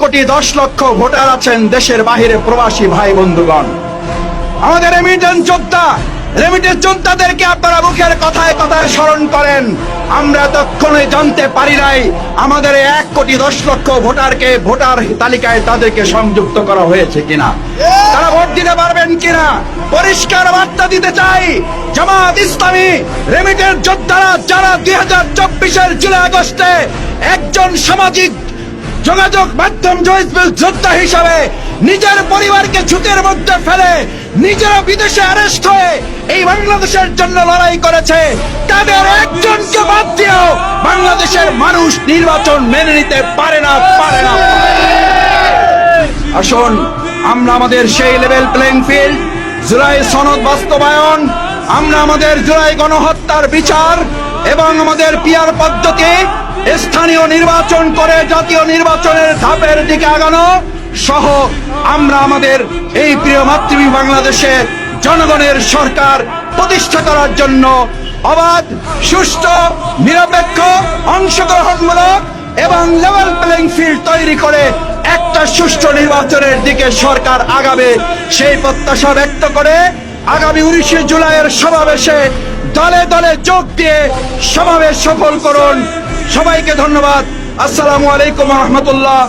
1,10,00,000 voter আছেন দেশের বাহিরে প্রবাসী ভাই বন্ধুগণ। আমাদের রেমিটেন্স যোদ্ধাদেরকে আপনারা মুখের কথায় কথায় স্মরণ করেন। আমরা তখনই জানতে পারি নাই আমাদের 1,10,00,000 ভোটারকে ভোটার তালিকায় তাদেরকে সংযুক্ত করা হয়েছে কিনা, তারা ভোট দিতে পারবেন কিনা। পরিষ্কার বার্তা দিতে চাই, জামাত ইসলামী রেমিটেন্স যোদ্ধারা যারা 2024-এর জুলাই আগস্টে একজন সামাজিক যোগাযোগ মাধ্যম যোদ্ধা হিসাবে নিজের পরিবারকে ঝুঁকির মধ্যে ফেলে নিজেরা বিদেশে অ্যারেস্ট হয়ে এই বাংলাদেশের জন্য লড়াই করেছে, তাদের একজনকে বাদ দিয়েও বাংলাদেশের মানুষ নির্বাচন মেনে নিতে পারে না। আসুন আমরা আমাদের সেই লেভেল প্লেইং ফিল্ড, জুলাই সনদ বাস্তবায়ন, আমরা আমাদের জুলাই গণহত্যার বিচার এবং আমাদের পিয়ার পদ্ধতি, স্থানীয় নির্বাচন করে জাতীয় নির্বাচনের ধাপের দিকে আগানো সহ আমরা আমাদের এই প্রিয় মাতৃভূমি বাংলাদেশে জনগণের সরকার প্রতিষ্ঠা করার জন্য অবাধ, সুষ্ঠু, নিরপেক্ষ, অংশগ্রহণমূলক এবং লেভেল প্লেইং ফিল্ড তৈরি করে একটা সুষ্ঠু নির্বাচনের দিকে সরকার আগাবে সেই প্রত্যাশা ব্যক্ত করে আগামী 19 জুলাইয়ের সমাবেশে দলে দলে যোগ দিয়ে সমাবেশ সফল করুন। সবাইকে ধন্যবাদ। আসসালামু আলাইকুম ওয়া রাহমাতুল্লাহ।